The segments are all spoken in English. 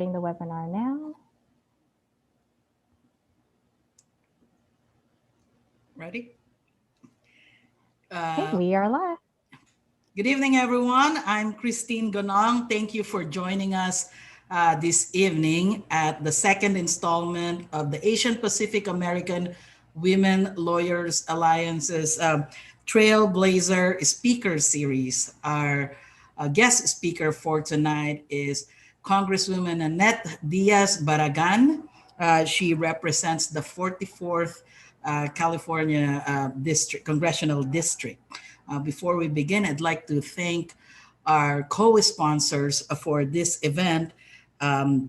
The webinar now. Ready? Okay, we are live. Good evening, everyone. I'm Christine Gonong. Thank you for joining us this evening at the second installment of the Asian Pacific American Women Lawyers Alliance's Trailblazer Speaker Series. Our guest speaker for tonight is Congresswoman Nanette Diaz Barragán. She represents the 44th California Congressional District. Before we begin, I'd like to thank our co-sponsors for this event, the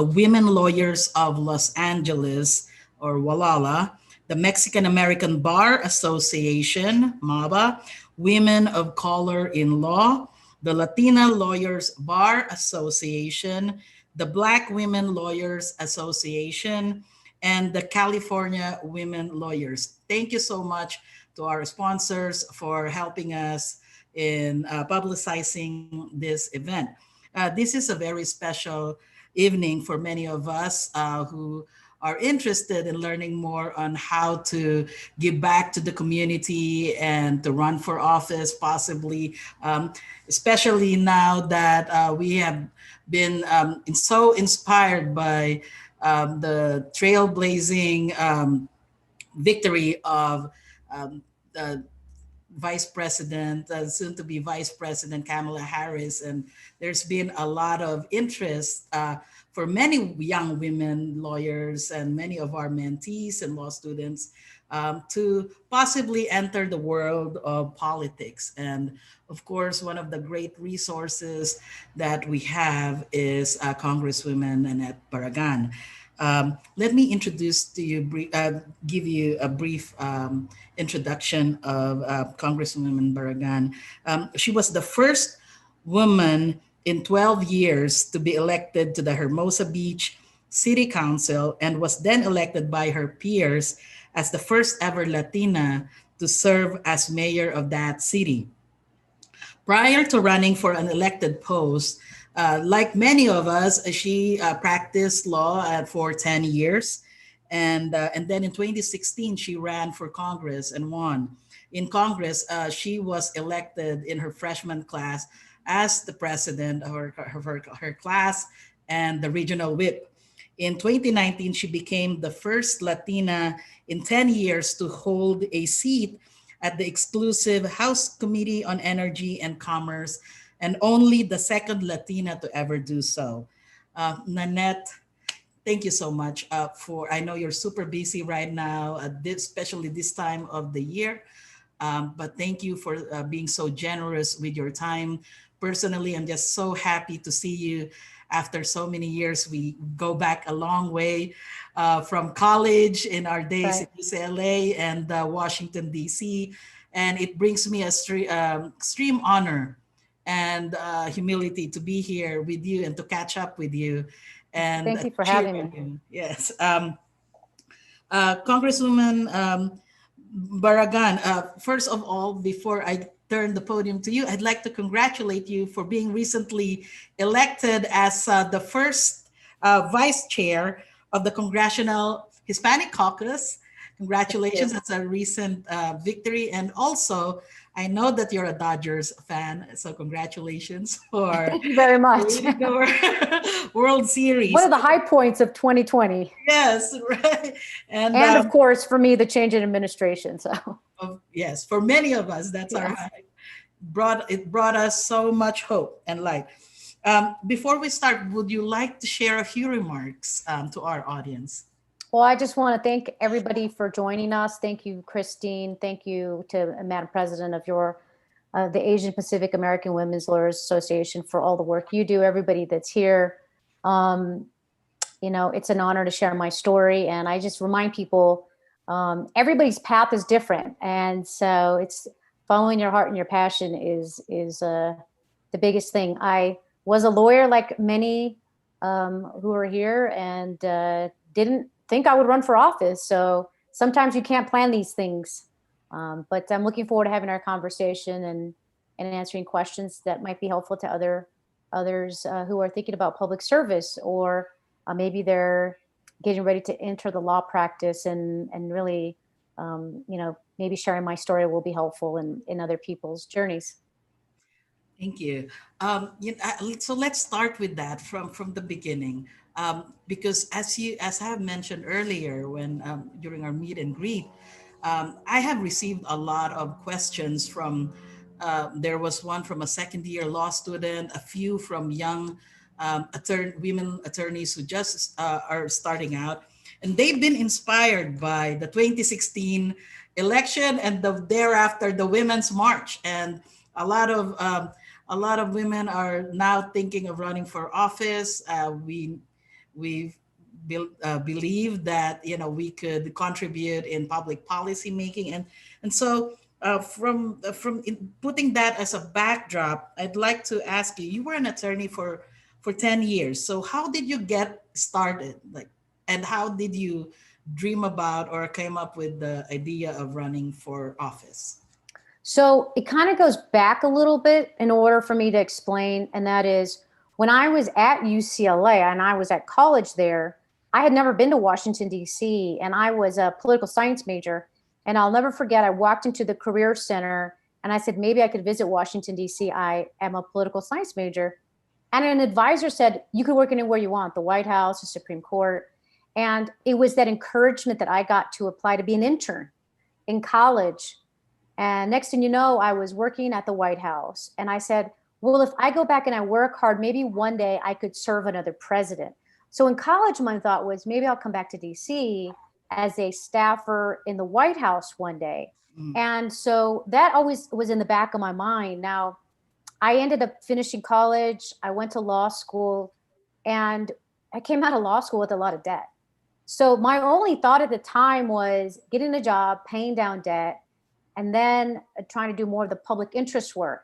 Women Lawyers of Los Angeles, or WALALA, the Mexican American Bar Association, MABA, Women of Color in Law, the Latina Lawyers Bar Association, the Black Women Lawyers Association, and the California Women Lawyers. Thank you so much to our sponsors for helping us in publicizing this event. This is a very special evening for many of us who are interested in learning more on how to give back to the community and to run for office, possibly, especially now that we have been so inspired by the trailblazing victory of the Vice President, soon to be Vice President Kamala Harris. And there's been a lot of interest for many young women lawyers and many of our mentees and law students to possibly enter the world of politics. And of course, one of the great resources that we have is Congresswoman Nanette Barragán. Let me introduce to you, give you a brief introduction of Congresswoman Barragán. She was the first woman in 12 years to be elected to the Hermosa Beach City Council and was then elected by her peers as the first ever Latina to serve as mayor of that city. Prior to running for an elected post, like many of us, she practiced law for 10 years. And then in 2016, she ran for Congress and won. In Congress, she was elected in her freshman class as the president of her class and the regional whip. In 2019, she became the first Latina in 10 years to hold a seat at the exclusive House Committee on Energy and Commerce, and only the second Latina to ever do so. Nanette, thank you so much I know you're super busy right now, especially this time of the year, but thank you for being so generous with your time. Personally, I'm just so happy to see you after so many years. We go back a long way from college in our days at UCLA and Washington, D.C. And it brings me a extreme honor and humility to be here with you and to catch up with you. And thank you for having me. Yes. Congresswoman Barragán, first of all, before I turn the podium to you, I'd like to congratulate you for being recently elected as the first vice chair of the Congressional Hispanic Caucus. Congratulations, that's a recent victory. And also, I know that you're a Dodgers fan, so congratulations for Thank you very much. the World Series. One of the high points of 2020. Yes, right. And of course, for me, the change in administration. So yes, for many of us, that's our high. It brought us so much hope and light. Before we start, would you like to share a few remarks to our audience? Well, I just want to thank everybody for joining us. Thank you, Christine. Thank you to Madam President of the Asian Pacific American Women's Lawyers Association for all the work you do. Everybody that's here, you know, it's an honor to share my story. And I just remind people, everybody's path is different, and so it's following your heart and your passion is the biggest thing. I was a lawyer like many who are here, and didn't think I would run for office. So sometimes you can't plan these things, but I'm looking forward to having our conversation and answering questions that might be helpful to other others who are thinking about public service, or maybe they're getting ready to enter the law practice, and really, maybe sharing my story will be helpful in other people's journeys. Thank you. So let's start with that from the beginning, because as I have mentioned earlier, when during our meet and greet, I have received a lot of questions from. There was one from a second year law student, a few from young women attorneys who just are starting out, and they've been inspired by the 2016 election and the thereafter the Women's March, and a lot of um, a lot of women are now thinking of running for office. We believe that we could contribute in public policy making, and so putting that as a backdrop, I'd like to ask you. You were an attorney for 10 years. So how did you get started? And how did you dream about or came up with the idea of running for office? So it kind of goes back a little bit in order for me to explain. And that is, when I was at UCLA and I was at college there, I had never been to Washington, D.C., and I was a political science major. And I'll never forget, I walked into the Career Center and I said, maybe I could visit Washington, D.C. I am a political science major. And an advisor said, you could work anywhere you want, the White House, the Supreme Court. And it was that encouragement that I got to apply to be an intern in college. And next thing you know, I was working at the White House. And I said, well, if I go back and I work hard, maybe one day I could serve another president. So in college, my thought was, maybe I'll come back to DC as a staffer in the White House one day. Mm. And so that always was in the back of my mind. Now, I ended up finishing college. I went to law school, and I came out of law school with a lot of debt. So my only thought at the time was getting a job, paying down debt, and then trying to do more of the public interest work.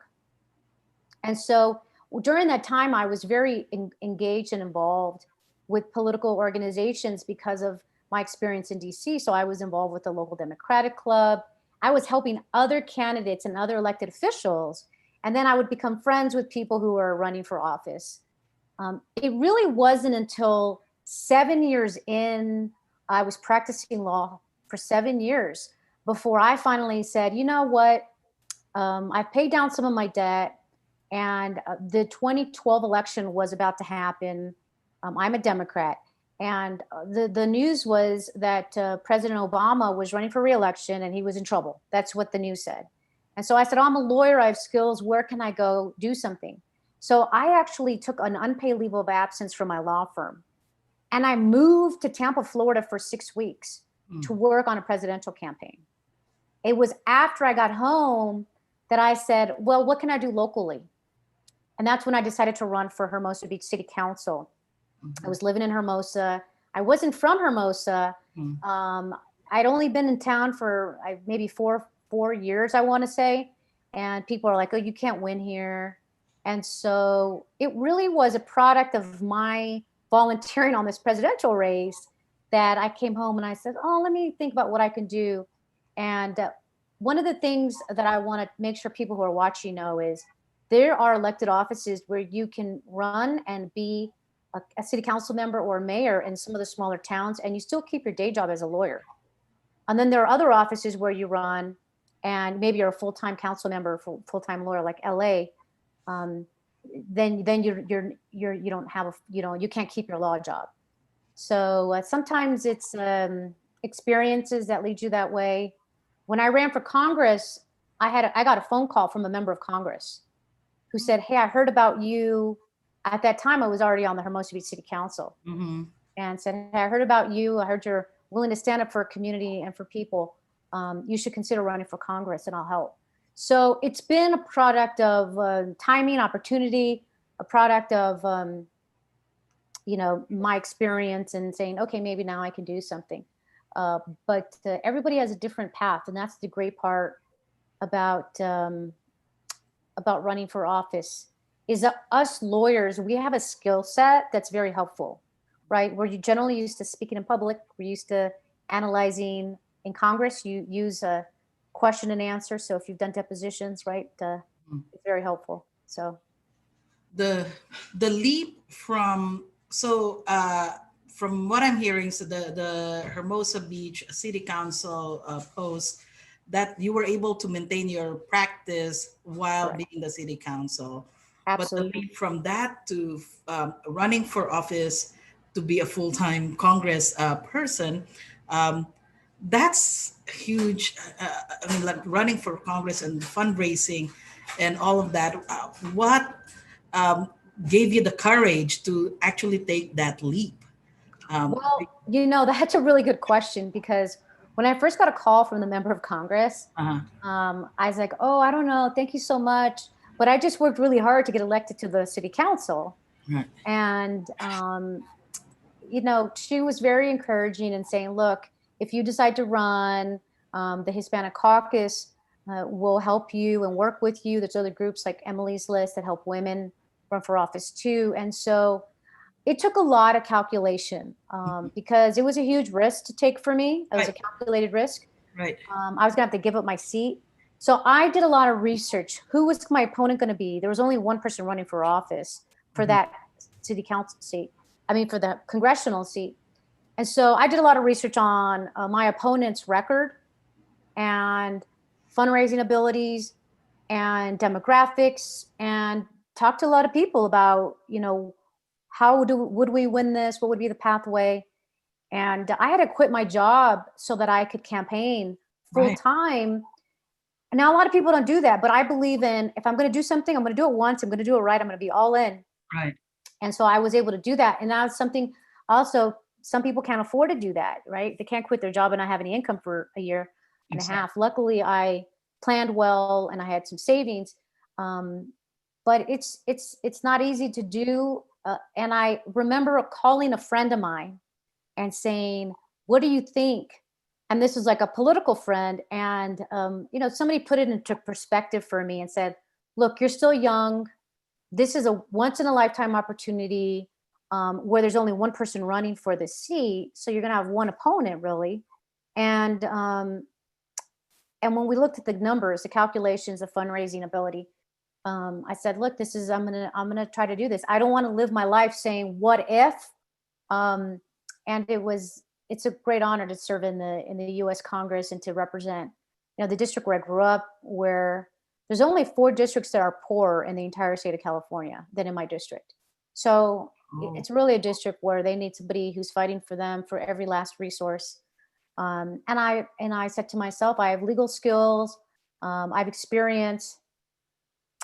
And so during that time, I was very engaged and involved with political organizations because of my experience in DC. So I was involved with the local Democratic Club. I was helping other candidates and other elected officials. And then I would become friends with people who were running for office. It really wasn't until 7 years in, I was practicing law for 7 years before I finally said, you know what, I've paid down some of my debt, and the 2012 election was about to happen. I'm a Democrat, and the news was that President Obama was running for re-election and he was in trouble. That's what the news said. And so I said, oh, I'm a lawyer, I have skills, where can I go do something? So I actually took an unpaid leave of absence from my law firm, and I moved to Tampa, Florida for 6 weeks to work on a presidential campaign. It was after I got home that I said, well, what can I do locally? And that's when I decided to run for Hermosa Beach City Council. I was living in Hermosa. I wasn't from Hermosa. I'd only been in town for maybe four years, I want to say. And people are like, oh, you can't win here. And so it really was a product of my volunteering on this presidential race that I came home and I said, oh, let me think about what I can do. And one of the things that I want to make sure people who are watching know is there are elected offices where you can run and be a city council member or a mayor in some of the smaller towns, and you still keep your day job as a lawyer. And then there are other offices where you run and maybe you're a full-time council member, full-time lawyer, like LA. Then you don't have you can't keep your law job. So sometimes it's experiences that lead you that way. When I ran for Congress, I got a phone call from a member of Congress who said, hey, I heard about you. At that time, I was already on the Hermosa Beach City Council, and said, hey, I heard about you. I heard you're willing to stand up for a community and for people. You should consider running for Congress, and I'll help. So it's been a product of timing, opportunity, a product of my experience and saying, okay, maybe now I can do something. But everybody has a different path, and that's the great part about running for office. Is that us lawyers, we have a skill set that's very helpful, right? We're generally used to speaking in public. We're used to analyzing in Congress. You use a question and answer. So if you've done depositions, right, it's very helpful. So. the the leap from from what I'm hearing, so the Hermosa Beach City Council post, that you were able to maintain your practice while Correct. being the city council, but the Absolutely. leap from that to running for office to be a full-time Congress person, um, that's huge. I mean, like running for Congress and fundraising and all of that. What um, gave you the courage to actually take that leap? Um, Well, that's a really good question, because when I first got a call from the member of Congress, uh, I was like, oh, I don't know. Thank you so much. But I just worked really hard to get elected to the city council. right, And, she was very encouraging and saying, look, if you decide to run, the Hispanic Caucus will help you and work with you. There's other groups like Emily's List that help women run for office too. And so it took a lot of calculation, because it was a huge risk to take for me. It was a right, calculated risk. right. I was going to have to give up my seat. So I did a lot of research. Who was my opponent going to be? There was only one person running for office for Mhm. that city council seat. I mean, for the congressional seat. And so I did a lot of research on my opponent's record and fundraising abilities and demographics, and talked to a lot of people about, how would we win this? What would be the pathway? And I had to quit my job so that I could campaign full Right, time. Now, a lot of people don't do that, but I believe in, if I'm going to do something, I'm going to do it once. I'm going to do it right. I'm going to be all in. right. And so I was able to do that. And now it's something also, some people can't afford to do that, right? They can't quit their job and not have any income for a year and a Exactly. half. Luckily, I planned well and I had some savings. Um, but it's not easy to do. And I remember calling a friend of mine and saying, "What do you think?" And this was like a political friend, and somebody put it into perspective for me and said, "Look, you're still young. This is a once in a lifetime opportunity, where there's only one person running for the seat, so you're going to have one opponent, really." And and when we looked at the numbers, the calculations, the fundraising ability, I said, "Look, this is I'm gonna try to do this. I don't want to live my life saying what if." Um, and it's a great honor to serve in the U.S. Congress and to represent, the district where I grew up, where there's only 4 districts that are poorer in the entire state of California than in my district. So Oh, it's really a district where they need somebody who's fighting for them for every last resource. And I said to myself, I have legal skills, I've experience,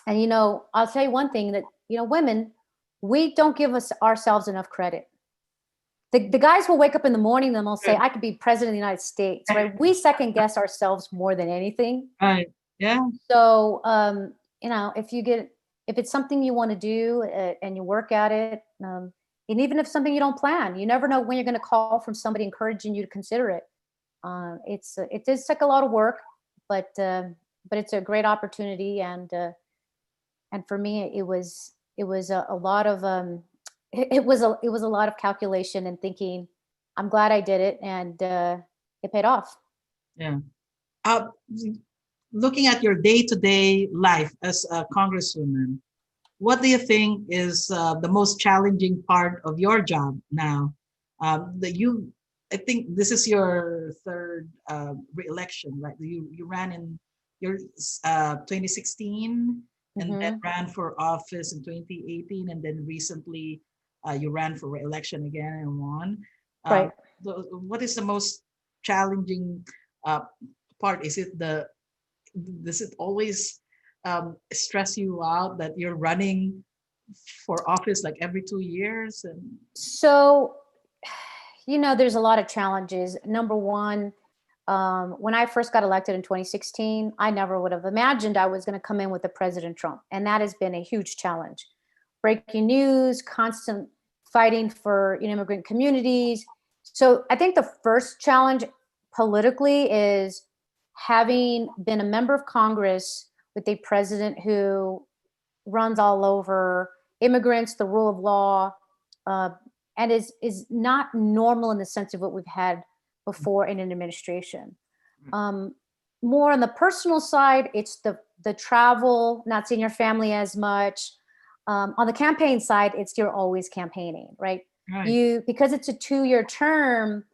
and I'll tell you one thing, that women, we don't give us ourselves enough credit. The guys will wake up in the morning and they'll say, good. I could be president of the United States, right? We second guess ourselves more than anything. Right. Yeah. So, if it's something you want to do, and you work at it, and even if something you don't plan, you never know when you're going to call from somebody encouraging you to consider it. It does take a lot of work, but it's a great opportunity. And for me, it was a lot of it was a lot of calculation and thinking. I'm glad I did it, and it paid off. Yeah. Uh, Looking at your day-to-day life as a congresswoman, what do you think is the most challenging part of your job now? That you, I think this is your third re-election, right? You ran in your 2016, and then Hmm. ran for office in 2018, and then recently you ran for re-election again and won. Right. What is the most challenging uh, part? Is it does it always stress you out that you're running for office like every 2 years? And So, there's a lot of challenges. Number one, when I first got elected in 2016, I never would have imagined I was going to come in with the President Trump. And that has been a huge challenge. Breaking news, constant fighting for immigrant communities. So I think the first challenge politically is having been a member of Congress with a president who runs all over immigrants, the rule of law, uh, and is not normal in the sense of what we've had before in an administration. Um, More on the personal side, it's the travel, not seeing your family as much, on the campaign side, you're always campaigning, right? Right. Because it's a 2-year term,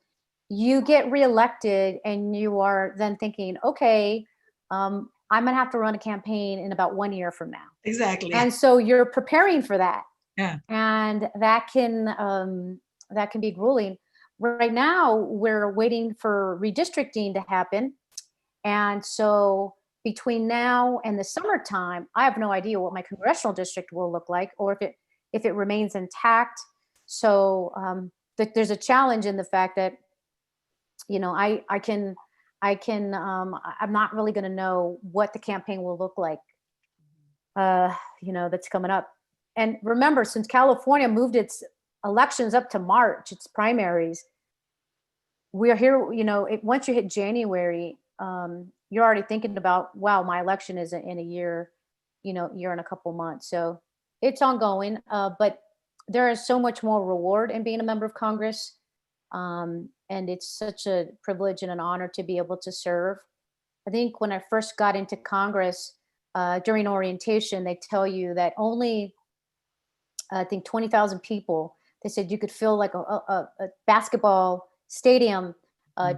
you get reelected and you are then thinking, okay, I'm gonna have to run a campaign in about 1 year from now. Exactly. And so you're preparing for that. Yeah. And that can be grueling. Right now, we're waiting for redistricting to happen. And so between now and the summertime, I have no idea what my congressional district will look like, or if it remains intact. So there's a challenge in the fact that, you know, I'm not really going to know what the campaign will look like, you know, that's coming up. And remember, since California moved its elections up to March, its primaries, we're here, you know, once you hit January, you're already thinking about, wow, my election is in a year, you know, year and a couple months. So it's ongoing, but there is so much more reward in being a member of Congress. And it's such a privilege and an honor to be able to serve. I think when I first got into Congress, during orientation, they tell you that only, I think 20,000 people, they said you could fill like a basketball stadium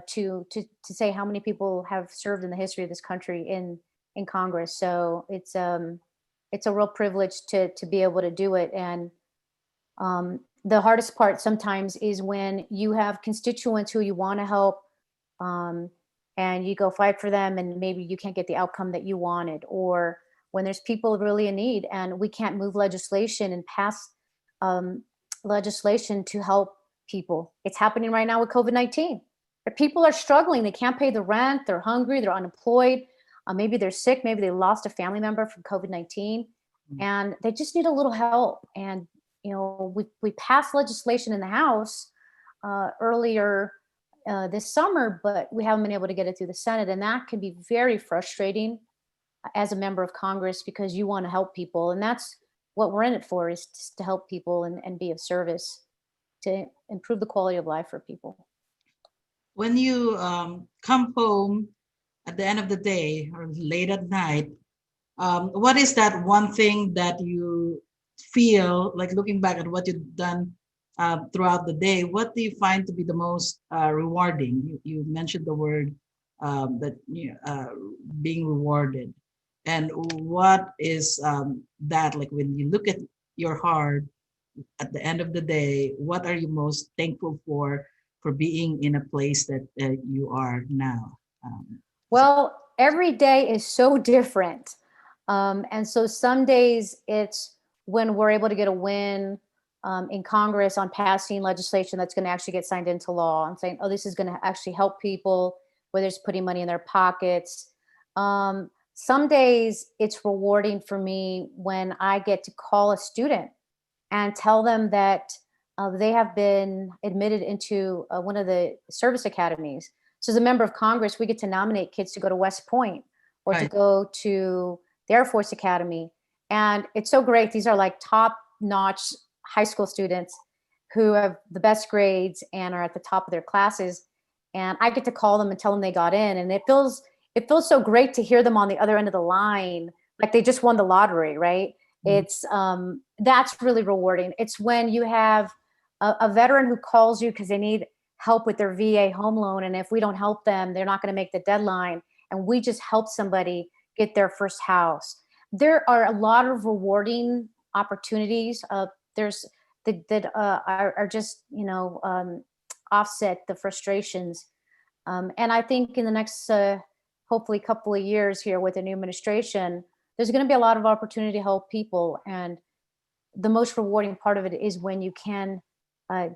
to say how many people have served in the history of this country in Congress. So it's a real privilege to be able to do it. And the hardest part sometimes is when you have constituents who you want to help, and you go fight for them and maybe you can't get the outcome that you wanted, or when there's people really in need and we can't move legislation and pass legislation to help people. It's happening right now with COVID-19. People are struggling. They can't pay the rent. They're hungry. They're unemployed. Maybe they're sick. Maybe they lost a family member from COVID-19, and they just need a little help. And you know, we passed legislation in the House earlier this summer, but we haven't been able to get it through the Senate, and that can be very frustrating as a member of Congress because you want to help people, and that's what we're in it for, is to help people and be of service to improve the quality of life for people. When you come home at the end of the day or late at night, what is that one thing that you feel like, looking back at what you've done throughout the day, what do you find to be the most rewarding? You mentioned the word that being rewarded. And what is that like when you look at your heart at the end of the day? What are you most thankful for being in a place that you are now? Well, every day is so different. And so some days it's when we're able to get a win in Congress on passing legislation that's going to actually get signed into law and saying, oh, this is going to actually help people, whether it's putting money in their pockets. Some days it's rewarding for me when I get to call a student and tell them that they have been admitted into one of the service academies. So as a member of Congress, we get to nominate kids to go to West Point or to go to the Air Force Academy. And it's so great. These are like top-notch high school students who have the best grades and are at the top of their classes. And I get to call them and tell them they got in. And it feels so great to hear them on the other end of the line, like they just won the lottery, right? It's that's really rewarding. It's when you have a veteran who calls you because they need help with their VA home loan, and if we don't help them, they're not going to make the deadline, and we just help somebody get their first house. There are a lot of rewarding opportunities. There's that are just offset the frustrations, and I think in the next hopefully couple of years here with the new administration, there's going to be a lot of opportunity to help people. And the most rewarding part of it is when you can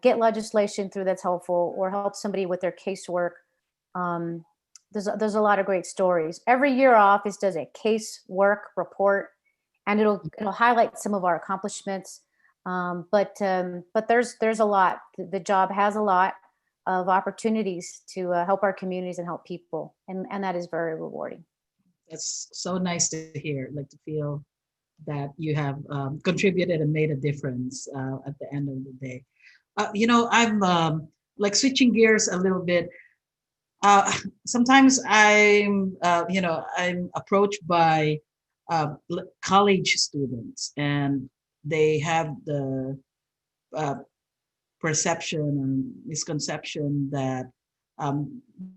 get legislation through that's helpful or help somebody with their casework. There's a lot of great stories. Every year our office does a casework report, and it'll highlight some of our accomplishments. But there's a lot. The job has a lot of opportunities to help our communities and help people, and that is very rewarding. That's so nice to hear, like to feel that you have contributed and made a difference at the end of the day. I'm like switching gears a little bit. Sometimes I'm approached by college students, and they have the uh, perception and misconception that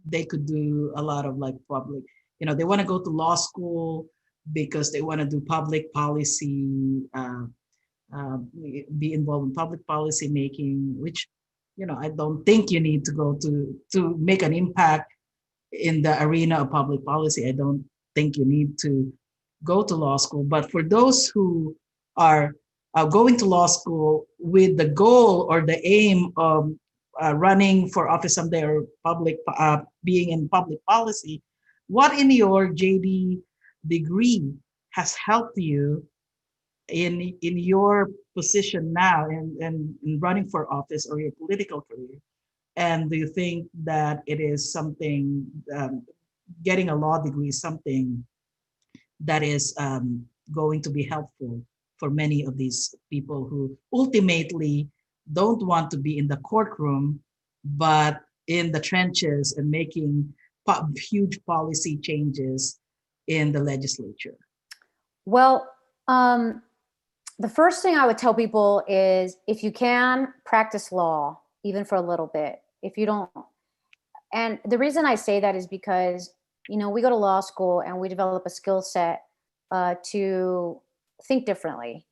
they could do a lot of like public, they want to go to law school because they want to do public policy, uh, be involved in public policy making, which, I don't think you need to go to make an impact in the arena of public policy. I don't think you need to go to law school. But for those who are going to law school with the goal or the aim of running for office someday or being in public policy, what in your JD degree has helped you in your position now in running for office or your political career? And do you think that it is something, getting a law degree is something that is going to be helpful for many of these people who ultimately don't want to be in the courtroom, but in the trenches and making huge policy changes in the legislature? Well, the first thing I would tell people is if you can, practice law, even for a little bit. If you don't, and the reason I say that is because, we go to law school and we develop a skill set to think differently.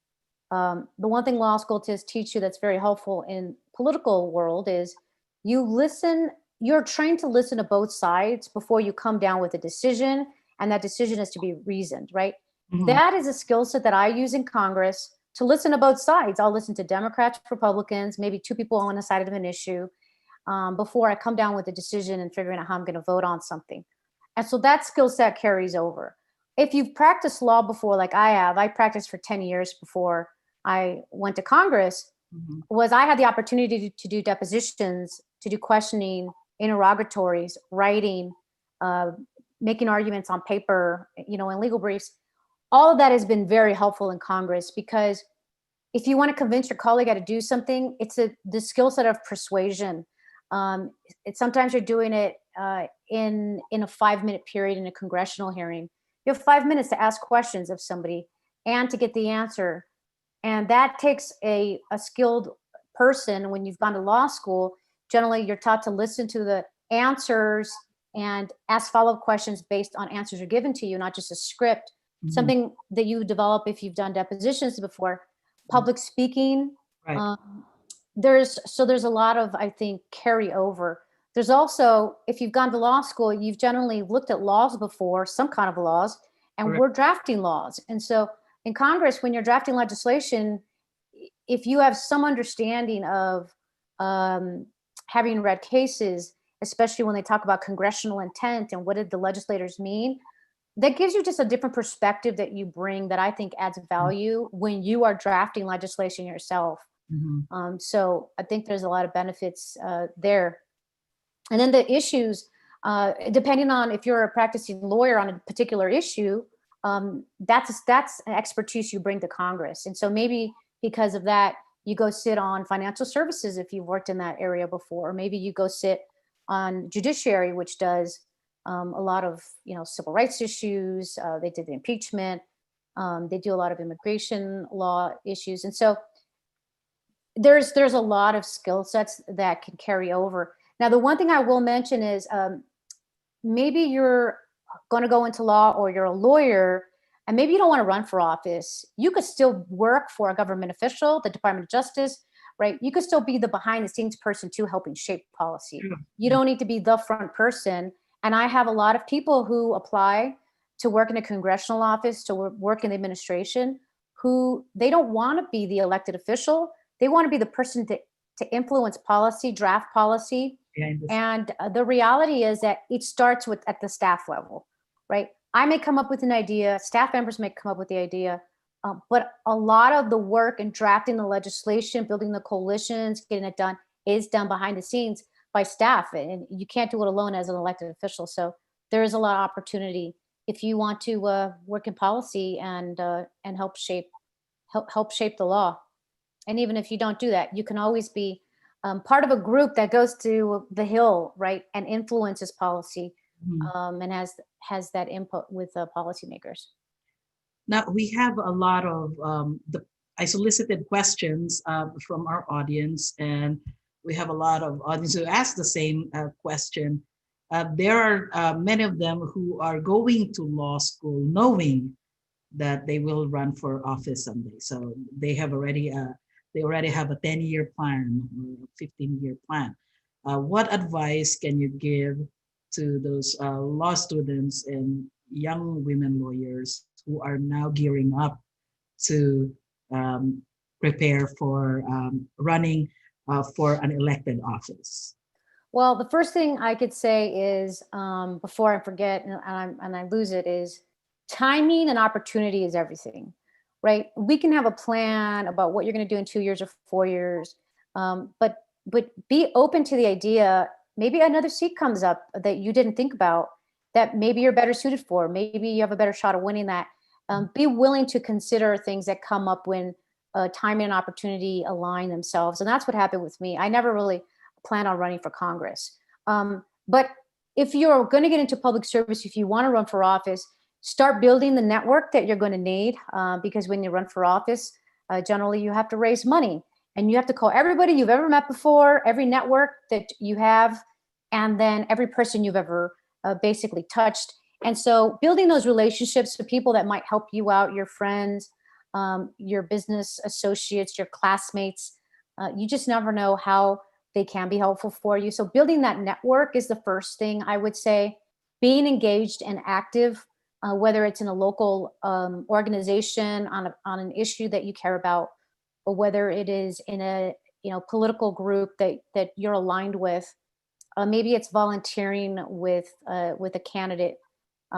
The one thing law school does teach you that's very helpful in political world is you're trained to listen to both sides before you come down with a decision, and that decision is to be reasoned, right? Mhm. That is a skill set that I use in Congress to listen to both sides. I'll listen to Democrats, Republicans, maybe two people on the side of an issue before I come down with a decision and figuring out how I'm going to vote on something. And so that skill set carries over. If you've practiced law before, like I have, I practiced for 10 years before I went to Congress, was I had the opportunity to do depositions, to do questioning, interrogatories, writing, making arguments on paper, in legal briefs. All of that has been very helpful in Congress because if you want to convince your colleague how to do something, it's the skill set of persuasion. Sometimes you're doing it in a 5-minute period in a congressional hearing. You have 5 minutes to ask questions of somebody and to get the answer. And that takes a skilled person. When you've gone to law school, generally you're taught to listen to the answers and ask follow-up questions based on answers are given to you, not just a script. Something that you develop if you've done depositions before. Public speaking. Right. There's a lot of, I think, carryover. There's also, if you've gone to law school, you've generally looked at laws before, some kind of laws, and Correct. we're drafting laws. And so in Congress, when you're drafting legislation, if you have some understanding of having read cases, especially when they talk about congressional intent and what did the legislators mean, that gives you just a different perspective that you bring that I think adds value when you are drafting legislation yourself. So I think there's a lot of benefits there. And then the issues, depending on if you're a practicing lawyer on a particular issue, that's an expertise you bring to Congress. And so maybe because of that, you go sit on financial services if you've worked in that area before, or maybe you go sit on judiciary, which does a lot of civil rights issues. They did the impeachment. They do a lot of immigration law issues, and so there's a lot of skill sets that can carry over. Now, the one thing I will mention is maybe you're going to go into law or you're a lawyer, and maybe you don't want to run for office. You could still work for a government official, the Department of Justice, right? You could still be the behind the scenes person too, helping shape policy. You don't need to be the front person. And I have a lot of people who apply to work in a congressional office, to work in the administration, who they don't want to be the elected official. They want to be the person to influence policy, draft policy. And the reality is that it starts at the staff level, right? I may come up with an idea, staff members may come up with the idea, but a lot of the work in drafting the legislation, building the coalitions, getting it done is done behind the scenes by staff, and you can't do it alone as an elected official. So there is a lot of opportunity if you want to work in policy and help shape the law. And even if you don't do that, you can always be part of a group that goes to the Hill, right, and influences policy and has that input with policymakers. Now we have a lot of I solicited questions from our audience, and we have a lot of audience who asked the same question. There are many of them who are going to law school knowing that they will run for office someday. So they already have a 10-year plan or a 15-year plan. What advice can you give to those law students and young women lawyers who are now gearing up to um, prepare for running for an elected office? Well, the first thing I could say is, before I forget and I lose it, is timing and opportunity is everything, right? We can have a plan about what you're going to do in 2 years or 4 years, but be open to the idea. Maybe another seat comes up that you didn't think about, that maybe you're better suited for. Maybe you have a better shot of winning that. Be willing to consider things that come up when timing and opportunity align themselves, and that's what happened with me. I never really plan on running for Congress. But if you're going to get into public service, if you want to run for office, start building the network that you're going to need, because when you run for office, generally you have to raise money, and you have to call everybody you've ever met before, every network that you have, and then every person you've ever basically touched. And so building those relationships with people that might help you out, your friends, your business associates, your classmates, you just never know how they can be helpful for you. So building that network is the first thing I would say. Being engaged and active, whether it's in a local organization on an issue that you care about, or whether it is in a political group that you're aligned with. Maybe it's volunteering with a candidate.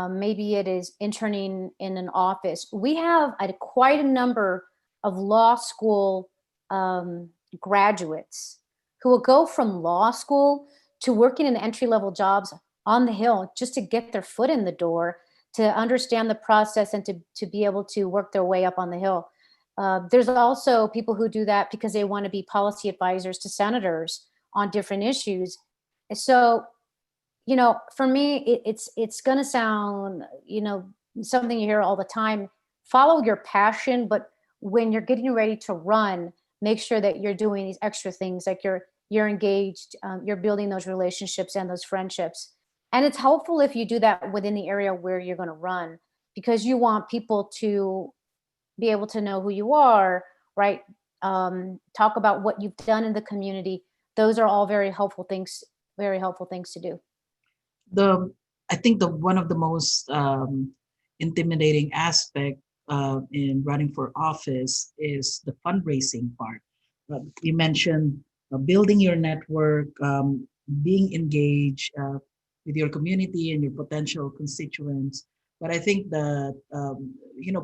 Maybe it is interning in an office. We have quite a number of law school graduates who will go from law school to working in entry-level jobs on the Hill just to get their foot in the door, to understand the process, and to be able to work their way up on the Hill. There's also people who do that because they want to be policy advisors to senators on different issues. So, for me, it's going to sound, something you hear all the time. Follow your passion, but when you're getting ready to run, make sure that you're doing these extra things, like you're engaged, you're building those relationships and those friendships. And it's helpful if you do that within the area where you're going to run, because you want people to be able to know who you are, right? Talk about what you've done in the community. Those are all very helpful things to do. I think the one of the most intimidating aspect in running for office is the fundraising part. You mentioned building your network, being engaged with your community and your potential constituents. But I think that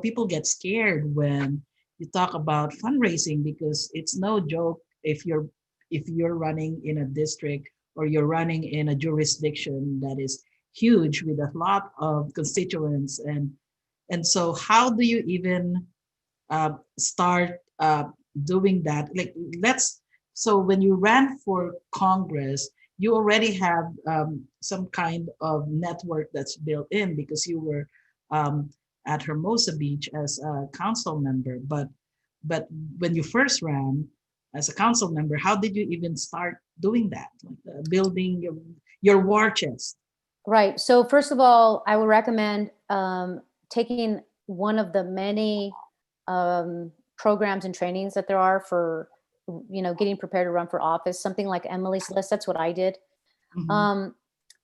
people get scared when you talk about fundraising, because it's no joke if you're running in a district or you're running in a jurisdiction that is huge with a lot of constituents, and so how do you even start doing that? So when you ran for Congress, you already have some kind of network that's built in, because you were at Hermosa Beach as a council member. But when you first ran as a council member, how did you even start doing that, building your war chest? Right. So first of all, I would recommend taking one of the many programs and trainings that there are for, getting prepared to run for office, something like Emily's List. That's what I did. Mhm.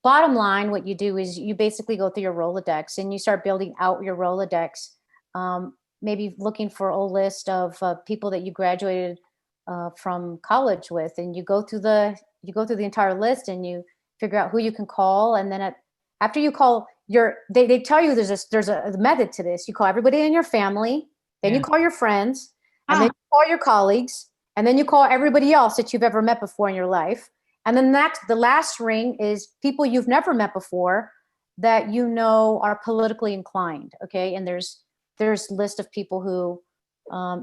Bottom line, what you do is you basically go through your Rolodex and you start building out your Rolodex. Maybe looking for a list of people that you graduated from college with, and you go through the entire list and you figure out who you can call. And then after you call they tell you there's a method to this. You call everybody in your family, then you Yeah. call your friends, and then you call your colleagues, and then you call everybody else that you've ever met before in your life. And then the last ring is people you've never met before that are politically inclined. Okay. And there's list of people who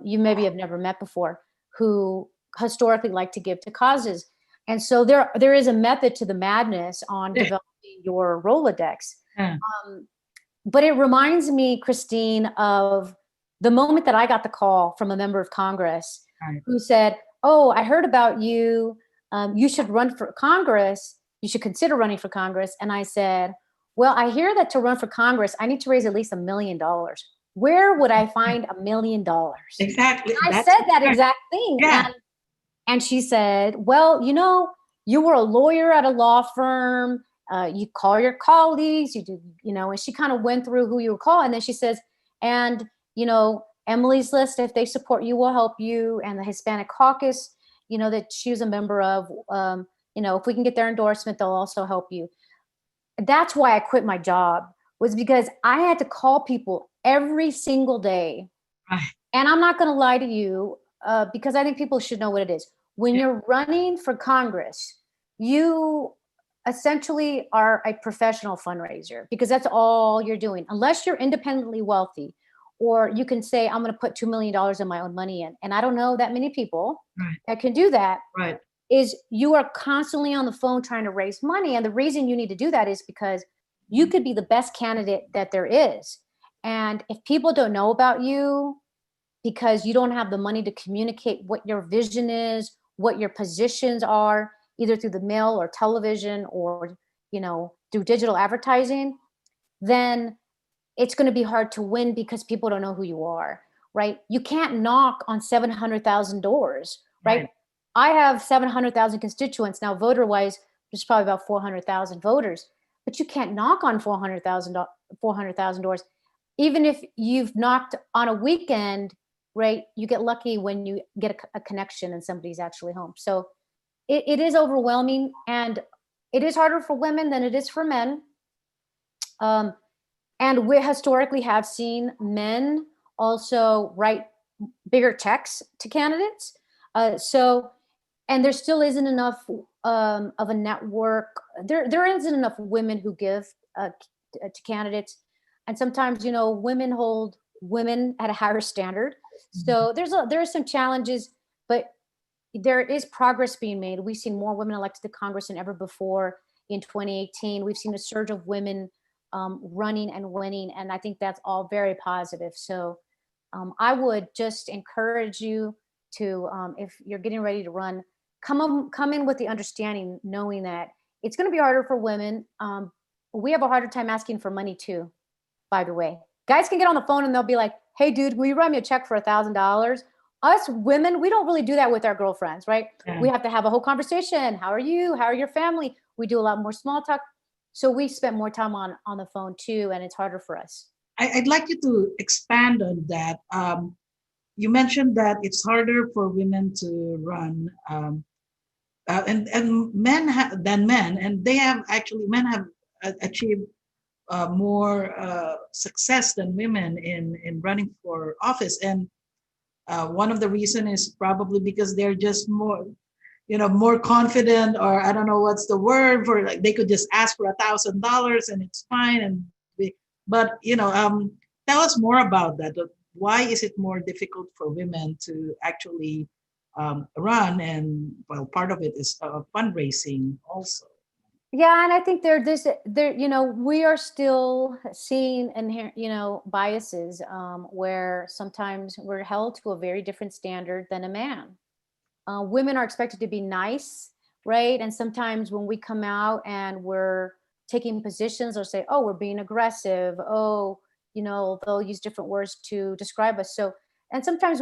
you maybe have never met before, who historically like to give to causes. And so there is a method to the madness on developing your Rolodex. Yeah. But it reminds me, Christine, of the moment that I got the call from a member of Congress Right. who said, oh, I heard about you. You should run for Congress. You should consider running for Congress. And I said, well, I hear that to run for Congress, I need to raise at least $1 million. Where would I find $1 million? Exactly. I said that exact thing. Yeah. And she said, well, you know, you were a lawyer at a law firm. You call your colleagues, you do, you know, and she kind of went through who you would call. And then she says, and, you know, Emily's List, if they support you, will help you. And the Hispanic Caucus, you know, that she was a member of, you know, if we can get their endorsement, they'll also help you. That's why I quit my job, was because I had to call people every single day. Right. And I'm not going to lie to you, because I think people should know what it is. When you're running for Congress, you essentially are a professional fundraiser, because that's all you're doing. Unless you're independently wealthy, or you can say, I'm going to put $2 million of my own money in. And I don't know that many people that can do that. Right. Is you are constantly on the phone trying to raise money. And the reason you need to do that is because you could be the best candidate that there is. And if people don't know about you because you don't have the money to communicate what your vision is, what your positions are, either through the mail or television or, you know, through digital advertising, then it's going to be hard to win because people don't know who you are, right? You can't knock on 700,000 doors, right? I have 700,000 constituents. Now, voter-wise, there's probably about 400,000 voters, but you can't knock on 400,000 doors. Even if you've knocked on a weekend, right, you get lucky when you get a connection and somebody's actually home. So it is overwhelming, and it is harder for women than it is for men. And we historically have seen men also write bigger checks to candidates. And there still isn't enough of a network. There isn't enough women who give to candidates. And sometimes, you know, women hold women at a higher standard. So there are some challenges, but there is progress being made. We've seen more women elected to Congress than ever before. In 2018, we've seen a surge of women running and winning. And I think that's all very positive. So I would just encourage you to, if you're getting ready to run, come in with the understanding, knowing that it's going to be harder for women. We have a harder time asking for money too, by the way. Guys can get on the phone and they'll be like, hey dude, will you write me a check for $1,000? Us women, we don't really do that with our girlfriends, right? Yeah. We have to have a whole conversation. How are you? How are your family? We do a lot more small talk. So we spend more time on the phone too, and it's harder for us. I'd like you to expand on that. You mentioned that it's harder for women to run, and men than men, and men have achieved more success than women in running for office. And one of the reasons is probably because they're just more, you know, more confident, or I don't know what's the word for, like, they could just ask for $1,000 and it's fine. But you know, tell us more about that. Why is it more difficult for women to actually run? And well, part of it is fundraising also. Yeah, and I think you know, we are still seeing inherent, you know, biases where sometimes we're held to a very different standard than a man. Women are expected to be nice, right? And sometimes when we come out and we're taking positions, or say, oh, we're being aggressive, oh, you know, they'll use different words to describe us. So, and sometimes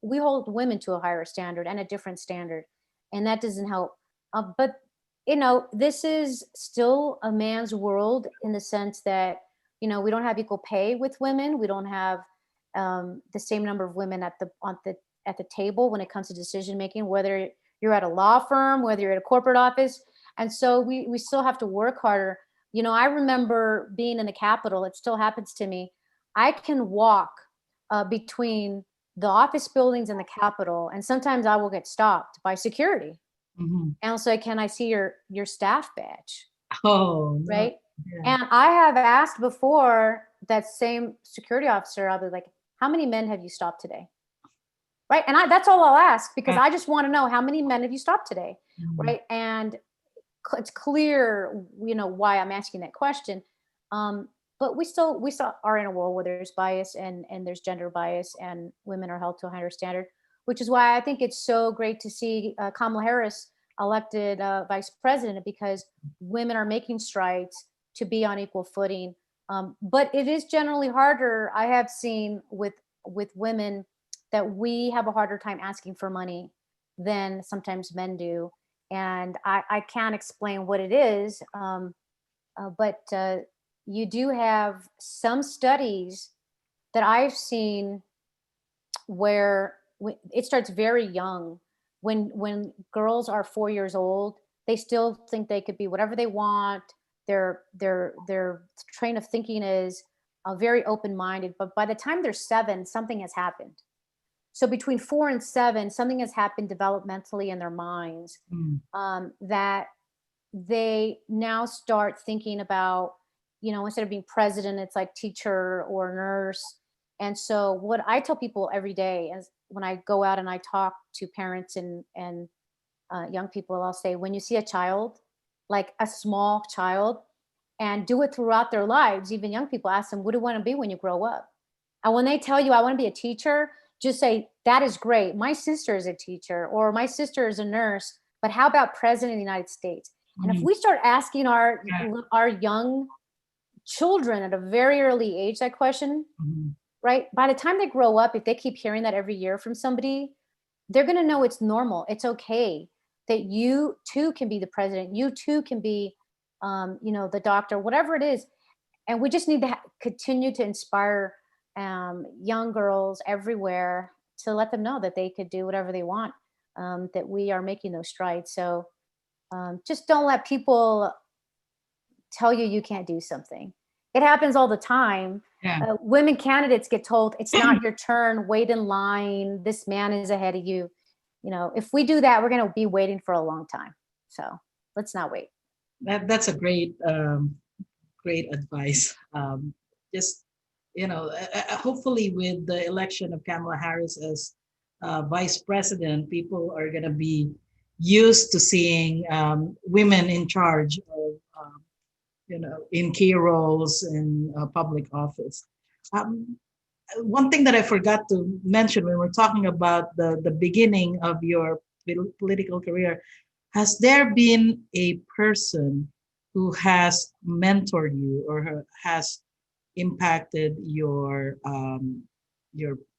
we hold women to a higher standard and a different standard, and that doesn't help. But you know, this is still a man's world, in the sense that, you know, we don't have equal pay with women. We don't have the same number of women at the table when it comes to decision making, whether you're at a law firm, whether you're at a corporate office. And so we still have to work harder. You know, I remember being in the Capitol. It still happens to me. I can walk between the office buildings and the Capitol, and sometimes I will get stopped by security. Mm-hmm. And I'll say, can I see your staff badge? Oh, right. Yeah. And I have asked before that same security officer, I'll be like, how many men have you stopped today? Right. And that's all I'll ask, because I just want to know, how many men have you stopped today? Mm-hmm. Right. And it's clear, you know, why I'm asking that question. but we still are in a world where there's bias and there's gender bias, and women are held to a higher standard, which is why I think it's so great to see Kamala Harris elected vice president, because women are making strides to be on equal footing. But it is generally harder. I have seen with women that we have a harder time asking for money than sometimes men do. And I can't explain what it is, but you do have some studies that I've seen where it starts very young. When girls are 4 years old, they still think they could be whatever they want. Their train of thinking is very open-minded, but by the time they're 7, something has happened. So between 4 and 7, something has happened developmentally in their minds, that they now start thinking about, instead of being president, it's like teacher or nurse. And so what I tell people every day is, when I go out and I talk to parents and young people, I'll say, when you see a child, like a small child, and do it throughout their lives, even young people, ask them, what do you want to be when you grow up? And when they tell you, I want to be a teacher, just say, that is great. My sister is a teacher, or my sister is a nurse, but how about president of the United States? And if we start asking our young children at a very early age that question, right? By the time they grow up, if they keep hearing that every year from somebody, they're going to know it's normal. It's okay that you too can be the president. You too can be, the doctor, whatever it is. And we just need to continue to inspire young girls everywhere to let them know that they could do whatever they want, that we are making those strides. So just don't let people tell you you can't do something. It happens all the time. Yeah. Women candidates get told, it's not your turn, wait in line, this man is ahead of you. If we do that, we're going to be waiting for a long time. So let's not wait. That's a great advice. Just hopefully with the election of Kamala Harris as vice president, people are going to be used to seeing women in charge of in key roles in public office. One thing that I forgot to mention when we're talking about the beginning of your political career, has there been a person who has mentored you or has impacted your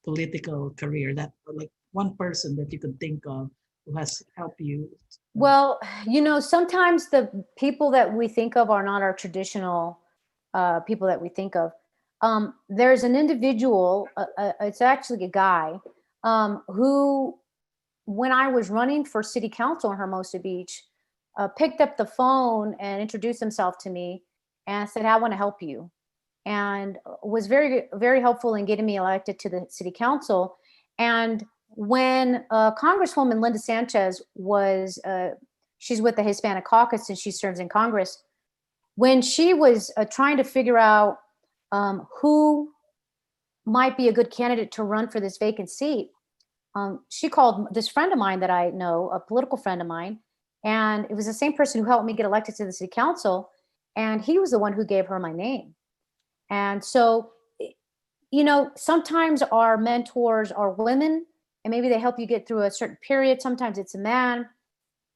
political career, that like one person that you could think of who has helped you? Well, sometimes the people that we think of are not our traditional people that we think of. There's an individual, it's actually a guy, who, when I was running for city council in Hermosa Beach, picked up the phone and introduced himself to me and said, I want to help you. And was very, very helpful in getting me elected to the city council. And when Congresswoman Linda Sanchez was, she's with the Hispanic Caucus and she serves in Congress. When she was trying to figure out who might be a good candidate to run for this vacant seat, she called this friend of mine that I know, a political friend of mine, and it was the same person who helped me get elected to the city council. And he was the one who gave her my name. And so, sometimes our mentors are women, and maybe they help you get through a certain period. Sometimes it's a man.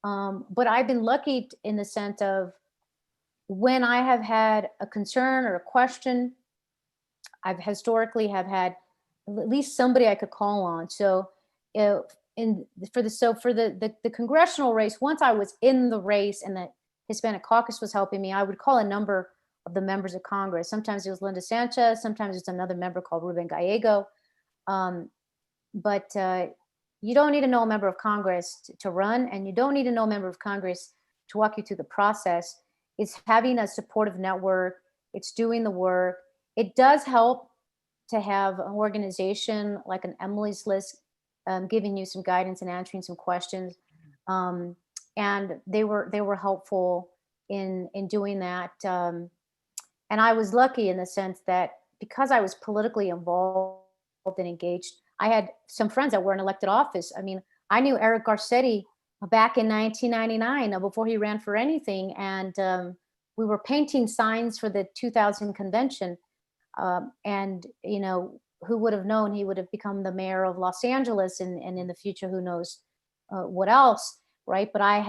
But I've been lucky in the sense of, when I have had a concern or a question, I've historically have had at least somebody I could call on. So for the congressional race, once I was in the race and the Hispanic Caucus was helping me, I would call a number of the members of Congress. Sometimes it was Linda Sanchez, sometimes it's another member called Ruben Gallego. But you don't need to know a member of Congress to run, and you don't need to know a member of Congress to walk you through the process. It's having a supportive network. It's doing the work. It does help to have an organization like an Emily's List, giving you some guidance and answering some questions. And they were helpful in doing that. And I was lucky in the sense that, because I was politically involved and engaged, I had some friends that were in elected office. I mean, I knew Eric Garcetti back in 1999, before he ran for anything. And we were painting signs for the 2000 convention. And, you know, who would have known he would have become the mayor of Los Angeles, and in the future, who knows what else, right? But I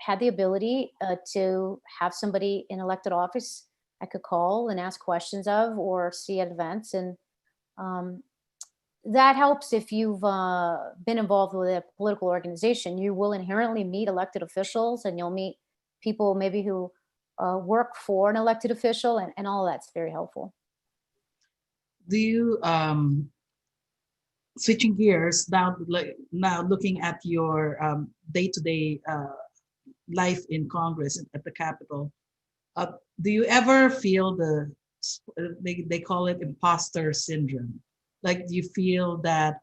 had the ability to have somebody in elected office I could call and ask questions of, or see at events. And um, that helps if you've been involved with a political organization. You will inherently meet elected officials, and you'll meet people maybe who work for an elected official, and all that's very helpful. Do you, switching gears now, now looking at your day-to-day life in Congress at the Capitol, do you ever feel they call it imposter syndrome? Like, do you feel that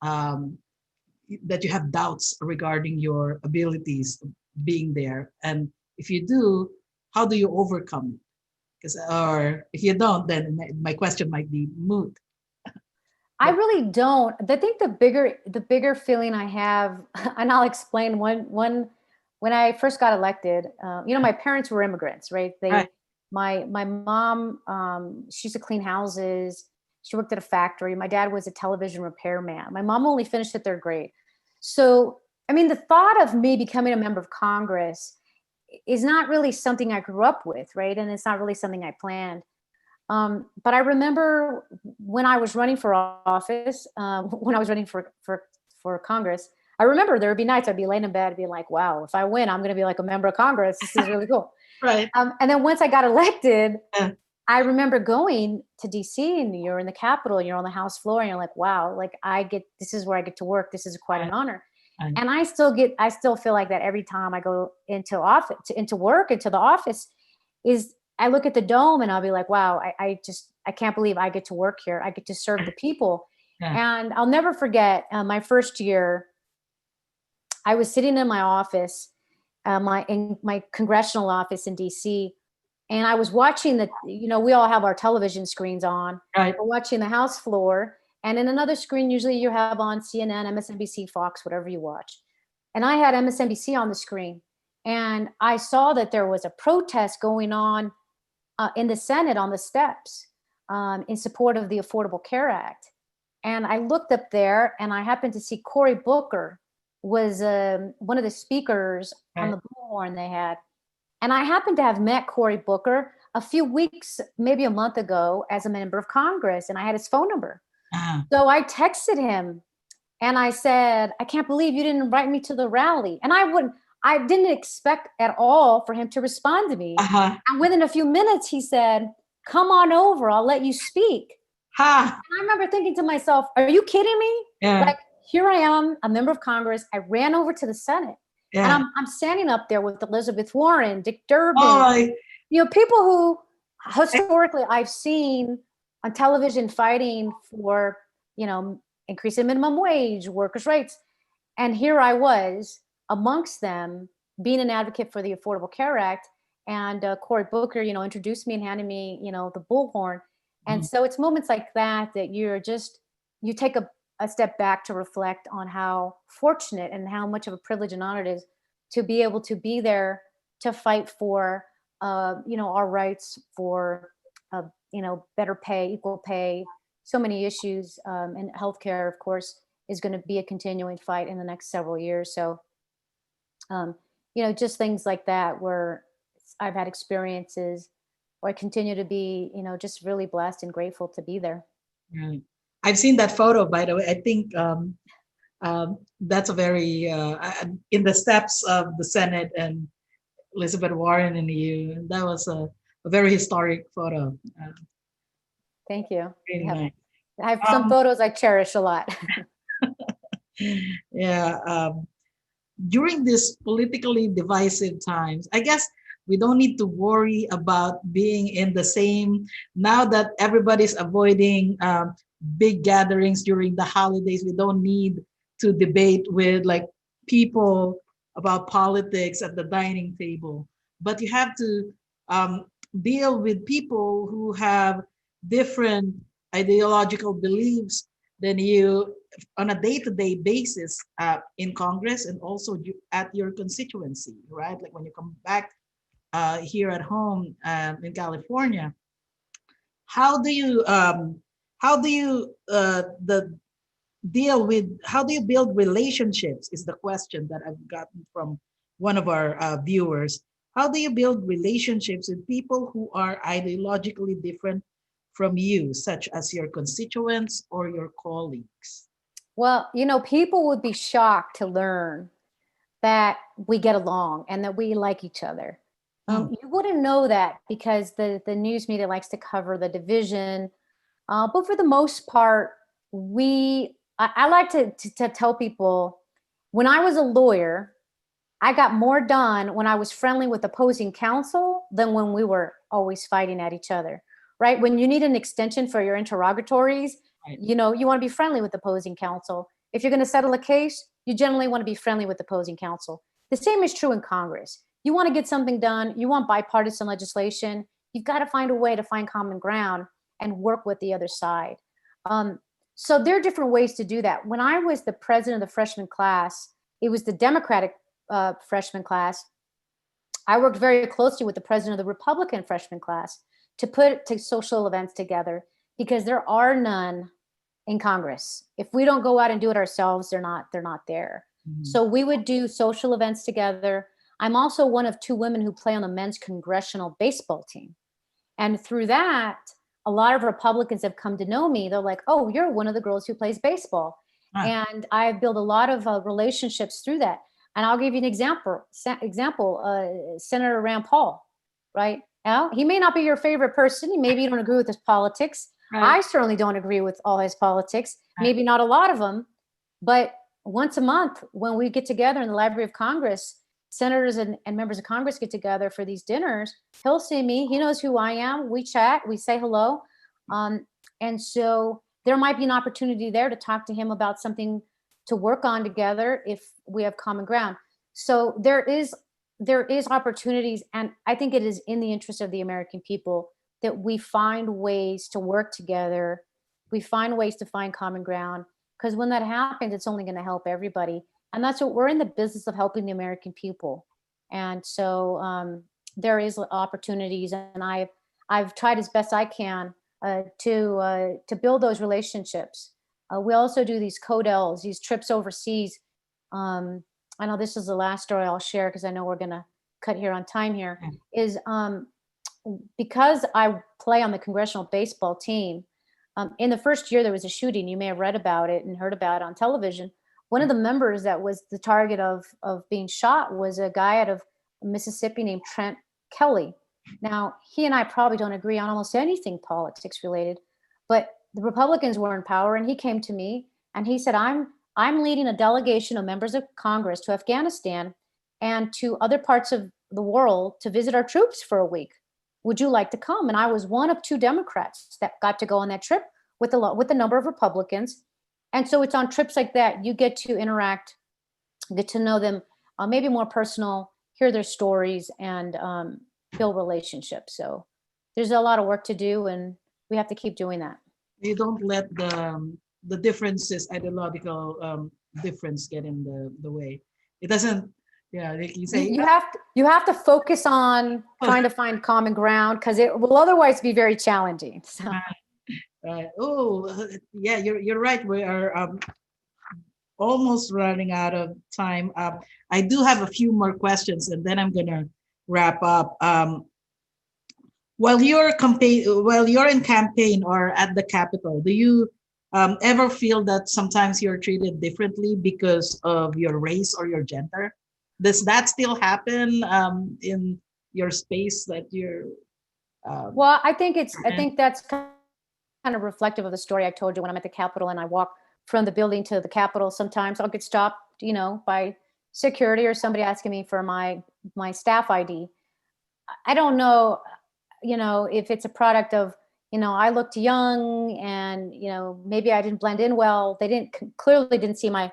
that you have doubts regarding your abilities being there? And if you do, how do you overcome it? Because, or if you don't, then my question might be moot. I really don't. I think the bigger feeling I have, and I'll explain when I first got elected. You know, my parents were immigrants, right? Right. My mom, she used to clean houses. She worked at a factory. My dad was a television repairman. My mom only finished the third grade. So, I mean, the thought of me becoming a member of Congress is not really something I grew up with, right? And it's not really something I planned. But I remember when I was running for office, when I was running for Congress, I remember there would be nights I'd be laying in bed, be like, wow, if I win, I'm going to be like a member of Congress. This is really cool. Right. And then once I got elected, Yeah. I remember going to DC, and you're in the Capitol, and you're on the House floor, and you're like, wow, like this is where I get to work. This is quite an honor. Right. And I still feel like that every time I go into work, into the office, is I look at the dome and I'll be like, wow, I can't believe I get to work here. I get to serve the people. Yeah. And I'll never forget my first year, I was sitting in my office, in my congressional office in DC, and I was watching we all have our television screens on. Right. We're watching the House floor, and in another screen, usually you have on CNN, MSNBC, Fox, whatever you watch. And I had MSNBC on the screen, and I saw that there was a protest going on in the Senate on the steps in support of the Affordable Care Act. And I looked up there, and I happened to see Cory Booker was one of the speakers on the bullhorn they had. And I happened to have met Cory Booker a few weeks, maybe a month ago, as a member of Congress, and I had his phone number. Uh-huh. So I texted him, and I said, I can't believe you didn't invite me to the rally. And I didn't expect at all for him to respond to me. Uh-huh. And within a few minutes, he said, come on over, I'll let you speak. Ha. And I remember thinking to myself, are you kidding me? Yeah. Like, here I am, a member of Congress. I ran over to the Senate. Yeah. And I'm standing up there with Elizabeth Warren, Dick Durbin, Oh, people who historically I've seen on television fighting for, increasing minimum wage, workers' rights. And here I was amongst them, being an advocate for the Affordable Care Act. And Cory Booker, introduced me and handed me, the bullhorn. And so it's moments like that you take a step back to reflect on how fortunate and how much of a privilege and honor it is to be able to be there to fight for, our rights for, better pay, equal pay, so many issues. And healthcare, of course, is going to be a continuing fight in the next several years. So, just things like that where I've had experiences where I continue to be, just really blessed and grateful to be there. right. I've seen that photo, by the way. I think that's a very in the steps of the Senate and Elizabeth Warren and you. That was a very historic photo. Thank you. Really nice. I have some photos I cherish a lot. Yeah. During these politically divisive times, I guess we don't need to worry about being in the same, now that everybody's avoiding big gatherings during the holidays. We don't need to debate with like people about politics at the dining table, but you have to deal with people who have different ideological beliefs than you on a day-to-day basis in Congress, and also at your constituency, right? Like when you come back here at home in California. How do you the deal with, how do you build relationships is the question that I've gotten from one of our viewers. How do you build relationships with people who are ideologically different from you, such as your constituents or your colleagues? Well, people would be shocked to learn that we get along and that we like each other. You wouldn't know that because the news media likes to cover the division. But for the most part, I like to tell people, when I was a lawyer, I got more done when I was friendly with opposing counsel than when we were always fighting at each other, right? When you need an extension for your interrogatories, Right. you want to be friendly with opposing counsel. If you're going to settle a case, you generally want to be friendly with opposing counsel. The same is true in Congress. You want to get something done, you want bipartisan legislation, you've got to find a way to find common ground and work with the other side. So there are different ways to do that. When I was the president of the freshman class, it was the Democratic freshman class. I worked very closely with the president of the Republican freshman class to put social events together, because there are none in Congress. If we don't go out and do it ourselves, they're not there. Mhm. So we would do social events together. I'm also one of 2 women who play on the men's congressional baseball team. And through that, a lot of Republicans have come to know me. They're like, oh, you're one of the girls who plays baseball. Ah. And I've built a lot of relationships through that. And I'll give you an example. Senator Rand Paul, right? Now, he may not be your favorite person. Maybe you don't agree with his politics. Right. I certainly don't agree with all his politics. Right. Maybe not a lot of them. But once a month, when we get together in the Library of Congress, senators and members of Congress get together for these dinners, he'll see me. He knows who I am. We chat. We say hello. And so there might be an opportunity there to talk to him about something to work on together if we have common ground. So there is opportunities, and I think it is in the interest of the American people that we find ways to work together. We find ways to find common ground, because when that happens, it's only going to help everybody. And that's what we're in the business of, helping the American people. And so there is opportunities, and I've tried as best I can to build those relationships. We also do these CODELs, these trips overseas. I know this is the last story I'll share, because I know we're going to cut here on time here, is because I play on the congressional baseball team. In the first year, there was a shooting. You may have read about it and heard about it on television. One of the members that was the target of being shot was a guy out of Mississippi named Trent Kelly. Now, he and I probably don't agree on almost anything politics related, but the Republicans were in power, and he came to me and he said, I'm leading a delegation of members of Congress to Afghanistan and to other parts of the world to visit our troops for a week. Would you like to come? And I was one of 2 Democrats that got to go on that trip with a number of Republicans. And so it's on trips like that you get to interact, get to know them, maybe more personal, hear their stories, and build relationships. So there's a lot of work to do, and we have to keep doing that. You don't let the differences, ideological difference, get in the way. It doesn't. Yeah, like you say, you have to focus on trying to find common ground, because it will otherwise be very challenging. So. Yeah, you're right. We are almost running out of time. I do have a few more questions, and then I'm gonna wrap up. While you're in campaign or at the Capitol, do you ever feel that sometimes you're treated differently because of your race or your gender? Does that still happen in your space that you're? Well, I think that's kind of reflective of the story I told you when I'm at the Capitol and I walk from the building to the Capitol. Sometimes I'll get stopped, by security or somebody asking me for my staff ID. I don't know, if it's a product of, I looked young and, maybe I didn't blend in well. They clearly didn't see my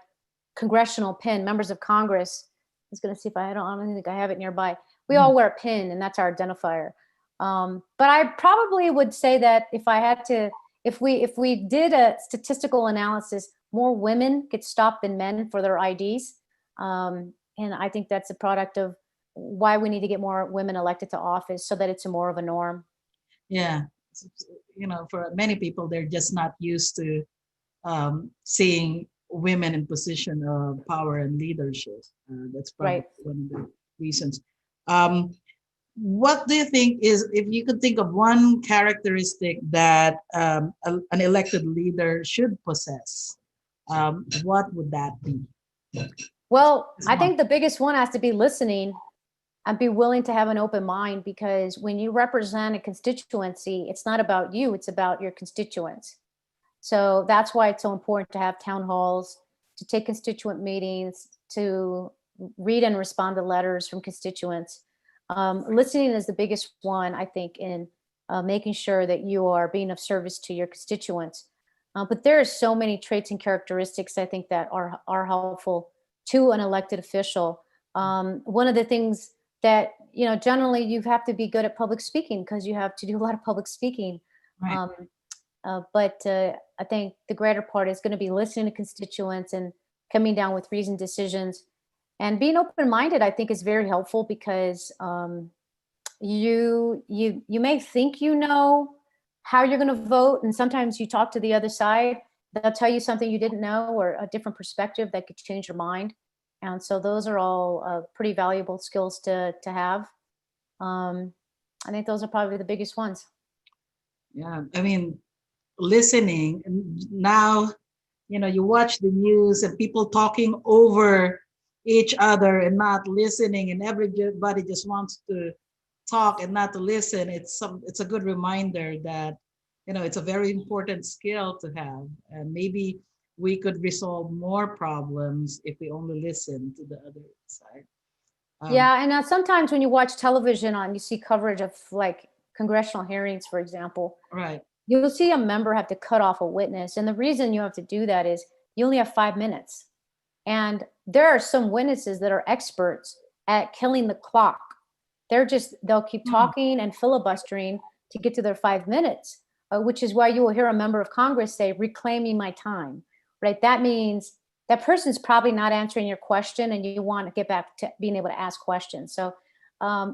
congressional pin, members of Congress. I was going to see if I don't think I have it nearby. We all wear a pin, and that's our identifier. But I probably would say that if we did a statistical analysis, more women get stopped than men for their IDs. And I think that's a product of why we need to get more women elected to office so that it's more of a norm. Yeah. For many people, they're just not used to seeing women in position of power and leadership. That's probably Right. one of the reasons. What do you think is, if you could think of one characteristic that an elected leader should possess, what would that be? Well, Just I one. think the biggest one has to be listening and be willing to have an open mind, because when you represent a constituency, it's not about you, it's about your constituents. So that's why it's so important to have town halls, to take constituent meetings, to read and respond to letters from constituents. Listening is the biggest one, I think, in making sure that you are being of service to your constituents. But there are so many traits and characteristics, I think, that are helpful to an elected official. One of the things that, generally you have to be good at public speaking, because you have to do a lot of public speaking. Right. But I think the greater part is going to be listening to constituents and coming down with reasoned decisions, and being open-minded. I think is very helpful, because you may think you know how you're going to vote, and sometimes you talk to the other side, they'll tell you something you didn't know, or a different perspective that could change your mind. And so those are all pretty valuable skills to have. I think those are probably the biggest ones. Yeah, I mean, listening. And now, you watch the news and people talking over each other and not listening, and everybody just wants to talk and not to listen. It's a good reminder that, it's a very important skill to have, and maybe we could resolve more problems if we only listen to the other side. Yeah, and sometimes when you watch television you see coverage of like congressional hearings, for example, Right. you'll see a member have to cut off a witness. And the reason you have to do that is you only have 5 minutes. And there are some witnesses that are experts at killing the clock. They'll keep talking and filibustering to get to their 5 minutes, which is why you will hear a member of Congress say, "Reclaiming my time," right? That means that person's probably not answering your question, and you want to get back to being able to ask questions. So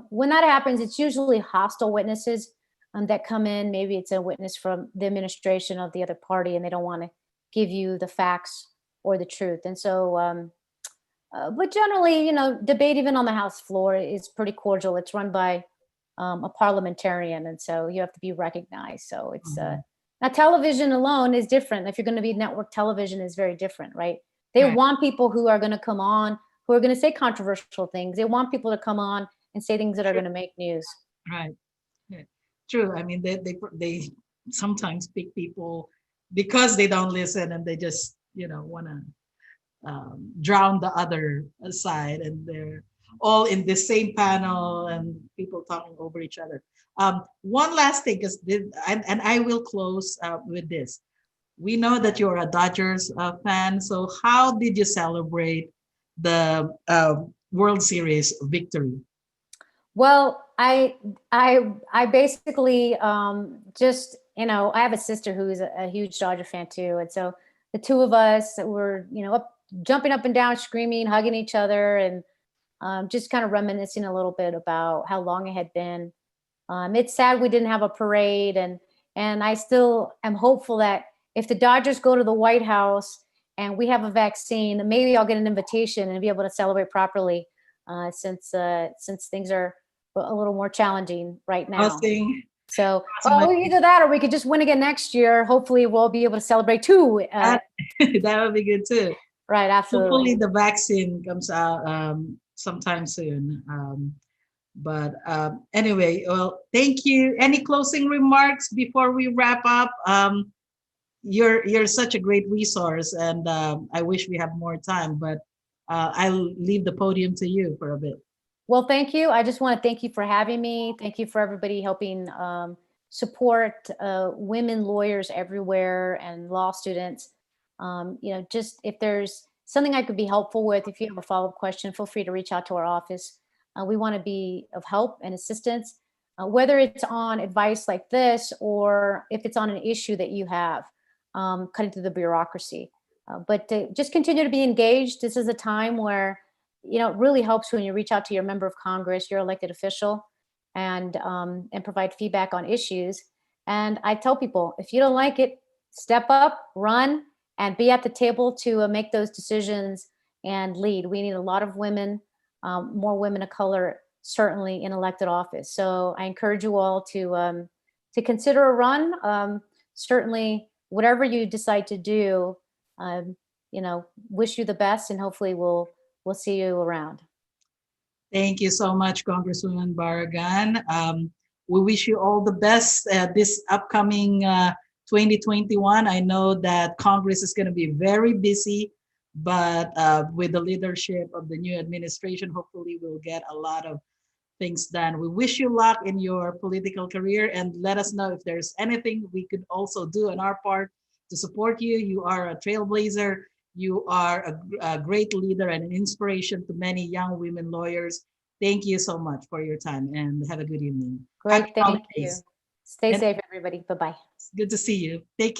when that happens, it's usually hostile witnesses that come in. Maybe it's a witness from the administration of the other party, and they don't want to give you the facts or the truth. And so, but generally, debate even on the House floor is pretty cordial. It's run by a parliamentarian, and so you have to be recognized. So it's now television alone is different. If you're going to be network television, is very different, right? They Right. want people who are going to come on, who are going to say controversial things. They want people to come on and say things that are going to make news. Right. Yeah. True. I mean, they sometimes pick people because they don't listen, and they just want to drown the other side, and they're all in the same panel and people talking over each other. One last thing, and I will close with this. We know that you're a Dodgers fan, so how did you celebrate the World Series victory? Well, I basically just I have a sister who is a huge Dodger fan too, and so the two of us were jumping up and down, screaming, hugging each other, and just kind of reminiscing a little bit about how long it had been. It's sad we didn't have a parade, and I still am hopeful that if the Dodgers go to the White House and we have a vaccine, maybe I'll get an invitation and be able to celebrate properly, since things are a little more challenging right now. Nothing. So, either that or we could just win again next year. Hopefully, we'll be able to celebrate too. That would be good too. Right, absolutely. Hopefully, the vaccine comes out sometime soon. But anyway, well, thank you. Any closing remarks before we wrap up? You're such a great resource, and I wish we have more time, but I'll leave the podium to you for a bit. Well, thank you. I just want to thank you for having me. Thank you for everybody helping support women lawyers everywhere and law students. Just if there's something I could be helpful with, if you have a follow-up question, feel free to reach out to our office. We want to be of help and assistance, whether it's on advice like this or if it's on an issue that you have, cutting through the bureaucracy. But just continue to be engaged. This is a time where it really helps when you reach out to your member of Congress, your elected official, and provide feedback on issues. And I tell people, if you don't like it, step up, run, and be at the table to make those decisions and lead. We need a lot of women, more women of color, certainly in elected office. So I encourage you all to consider a run. Certainly, whatever you decide to do, wish you the best, and hopefully we'll see you around. Thank you so much, Congresswoman Barragán. We wish you all the best this upcoming 2021. I know that Congress is going to be very busy, but with the leadership of the new administration, hopefully we'll get a lot of things done. We wish you luck in your political career, and let us know if there's anything we could also do on our part to support you. You are a trailblazer. You are a great leader and an inspiration to many young women lawyers. Thank you so much for your time, and have a good evening. Great, Happy thank you. holidays. Stay And safe, everybody. Bye-bye. good to see you. Take care.